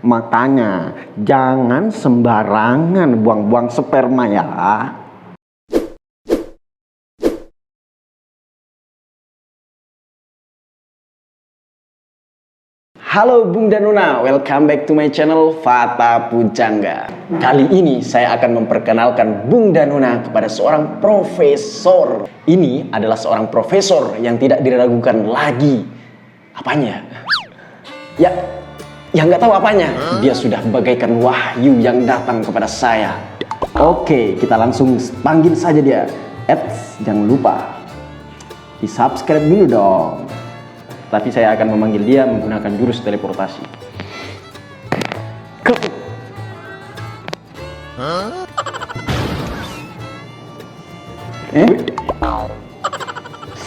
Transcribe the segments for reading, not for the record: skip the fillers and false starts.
Makanya jangan sembarangan buang-buang sperma ya. Halo Bung dan Nona, welcome back to my channel Fata Pujangga. Kali ini saya akan memperkenalkan Bung dan Nona kepada seorang profesor. Ini adalah seorang profesor yang tidak diragukan lagi. Apanya? Ya nggak tahu apanya. Dia sudah bagaikan wahyu yang datang kepada saya. Oke, kita langsung panggil saja dia. Jangan lupa di subscribe dulu dong. Tapi saya akan memanggil dia menggunakan jurus teleportasi.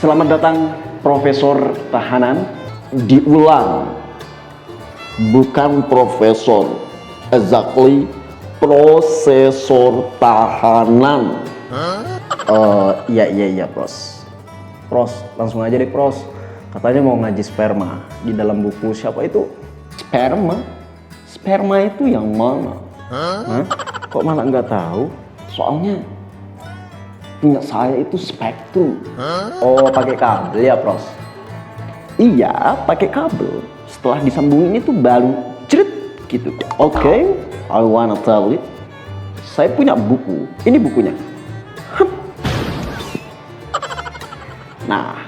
Selamat datang Profesor Tahanan. Diulang, bukan profesor, exactly prosesor tahanan. Iya pros, langsung aja deh pros. Katanya mau ngaji sperma di dalam buku siapa itu? Sperma itu yang mana? Kok malah nggak tahu? Soalnya punya saya itu spektrum. Oh, pakai kabel ya pros? Iya, pakai kabel. Setelah disambungin itu baru ceret gitu. Oke, I wanna tell it. Saya punya buku. Ini bukunya. Nah,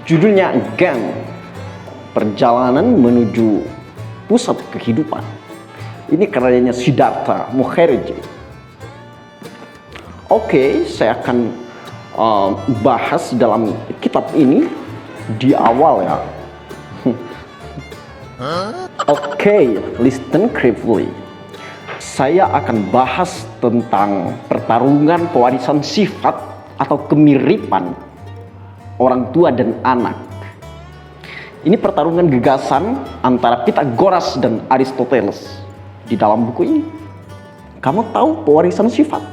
judulnya Gang, Perjalanan Menuju Pusat Kehidupan. Ini karyanya Siddhartha Mukherjee. Oke, saya akan bahas dalam kitab ini di awal ya. Oke, listen carefully. Saya akan bahas tentang pertarungan pewarisan sifat atau kemiripan orang tua dan anak. Ini pertarungan gagasan antara Pythagoras dan Aristoteles. Di dalam buku ini, kamu tahu pewarisan sifat?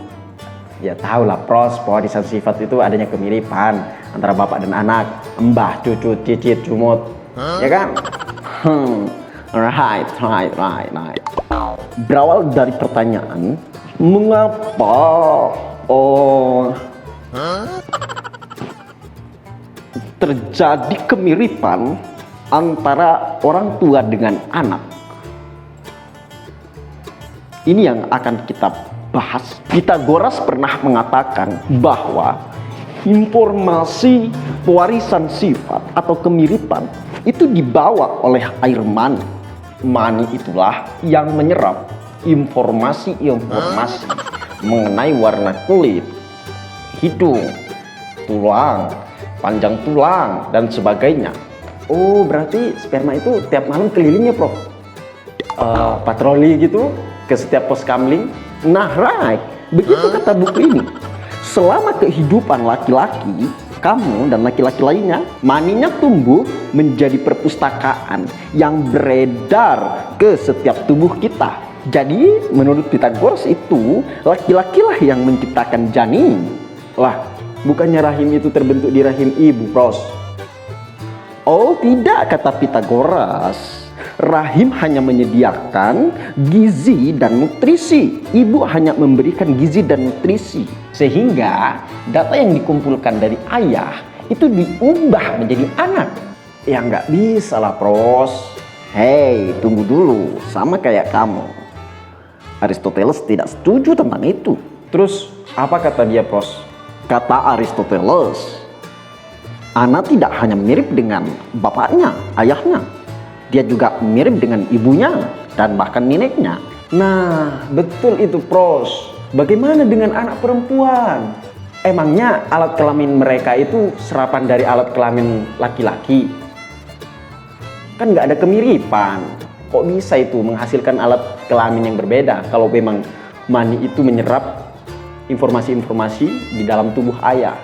Ya tahu lah pros, pewarisan sifat itu adanya kemiripan antara bapak dan anak, mbah, cucu, cicit, cumut, ya kan? Right. Berawal dari pertanyaan, mengapa terjadi kemiripan antara orang tua dengan anak. Ini yang akan kita bahas. Pythagoras pernah mengatakan bahwa informasi pewarisan sifat atau kemiripan itu dibawa oleh air mani. Mani itulah yang menyerap informasi-informasi mengenai warna kulit, hidung, tulang, panjang tulang, dan sebagainya. Oh, berarti sperma itu tiap malam keliling ya, Prof? Patroli gitu ke setiap pos kamling. Nah, right. Begitu kata buku ini. Selama kehidupan laki-laki, kamu dan laki-laki lainnya, maninya tumbuh menjadi perpustakaan yang beredar ke setiap tubuh kita. Jadi, menurut Pythagoras itu, laki-lakilah yang menciptakan janin. Lah, bukannya rahim itu terbentuk di rahim ibu, pros? Oh tidak, kata Pythagoras. Rahim hanya menyediakan gizi dan nutrisi. Ibu hanya memberikan gizi dan nutrisi. Sehingga data yang dikumpulkan dari ayah itu diubah menjadi anak. Ya nggak bisa lah, pros. Hei, tunggu dulu. Sama kayak kamu. Aristoteles tidak setuju tentang itu. Terus apa kata dia, pros? Kata Aristoteles, anak tidak hanya mirip dengan bapaknya, ayahnya. Dia juga mirip dengan ibunya dan bahkan neneknya. Nah, betul itu, pros. Bagaimana dengan anak perempuan? Emangnya alat kelamin mereka itu serapan dari alat kelamin laki-laki? Kan nggak ada kemiripan. Kok bisa itu menghasilkan alat kelamin yang berbeda kalau memang mani itu menyerap informasi-informasi di dalam tubuh ayah,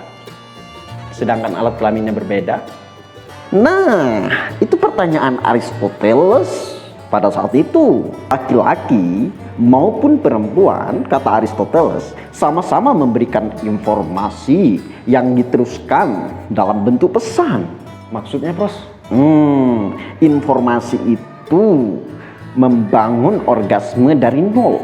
sedangkan alat kelaminnya berbeda? Nah, itu pertanyaan Aristoteles pada saat itu. Laki-laki maupun perempuan, kata Aristoteles, sama-sama memberikan informasi yang diteruskan dalam bentuk pesan. Maksudnya, pros? Informasi itu membangun orgasme dari nol.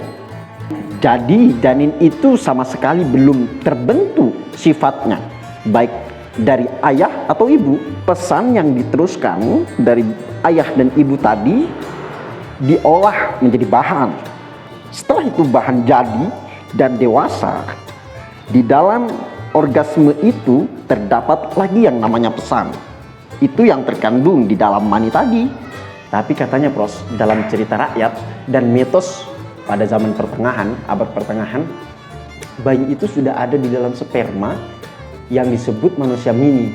Jadi janin itu sama sekali belum terbentuk sifatnya, baik dari ayah atau ibu. Pesan yang diteruskan dari ayah dan ibu tadi diolah menjadi bahan. Setelah itu bahan jadi dan dewasa, di dalam orgasme itu terdapat lagi yang namanya pesan. Itu yang terkandung di dalam mani tadi. Tapi katanya Pros, dalam cerita rakyat dan mitos pada zaman pertengahan, abad pertengahan, bayi itu sudah ada di dalam sperma yang disebut manusia mini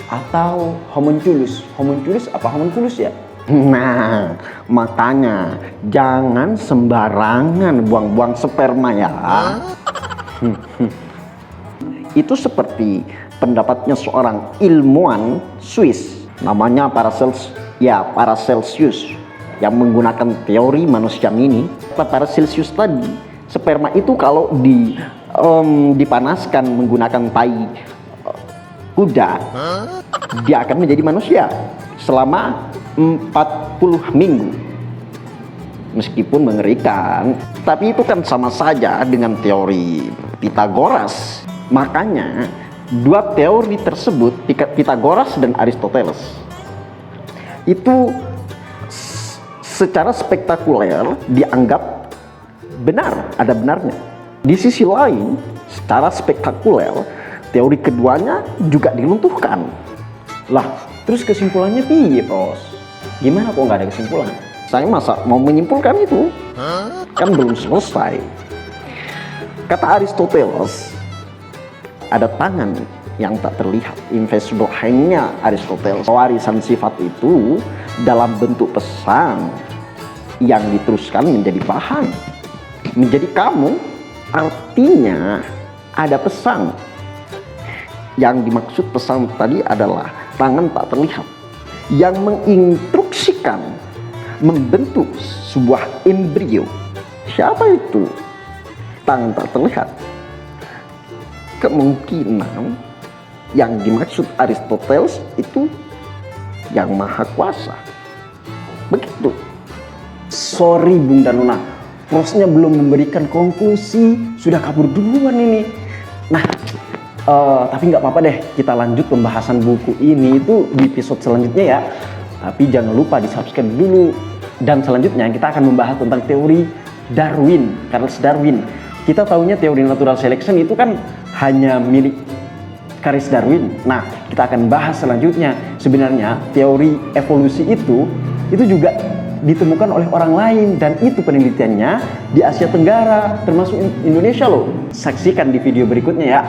atau homunculus. Homunculus apa homunculus ya? Nah, makanya jangan sembarangan buang-buang sperma ya. Itu seperti pendapatnya seorang ilmuwan Swiss namanya Paracelsus yang menggunakan teori manusia mini. Paracelsus tadi, sperma itu kalau dipanaskan menggunakan tai kuda, dia akan menjadi manusia selama 40 minggu. Meskipun mengerikan, tapi itu kan sama saja dengan teori Pythagoras. Makanya dua teori tersebut, Pythagoras dan Aristoteles, itu secara spektakuler dianggap benar, ada benarnya. Di sisi lain, secara spektakuler, teori keduanya juga diluntuhkan. Lah, terus kesimpulannya piye, Bos? Gimana kok nggak ada kesimpulan? Saya masa mau menyimpulkan itu? Kan belum selesai. Kata Aristoteles, ada tangan yang tak terlihat, invisible hand-nya Aristoteles. Warisan sifat itu dalam bentuk pesan yang diteruskan menjadi bahan, menjadi kamu. Artinya ada pesan. Yang dimaksud pesan tadi adalah tangan tak terlihat yang menginstruksikan membentuk sebuah embrio. Siapa itu tangan tak terlihat? Kemungkinan yang dimaksud Aristoteles itu yang maha kuasa. Begitu. Sorry Bunda Nona, Prosnya belum memberikan konklusi, sudah kabur duluan ini. Nah, tapi nggak apa-apa deh, kita lanjut pembahasan buku ini itu di episode selanjutnya ya. Tapi jangan lupa di subscribe dulu. Dan selanjutnya kita akan membahas tentang teori Darwin, Charles Darwin. Kita tahunya teori natural selection itu kan hanya milik Charles Darwin. Nah, kita akan bahas selanjutnya. Sebenarnya teori evolusi itu juga ditemukan oleh orang lain, dan itu penelitiannya di Asia Tenggara, termasuk Indonesia loh. Saksikan di video berikutnya ya.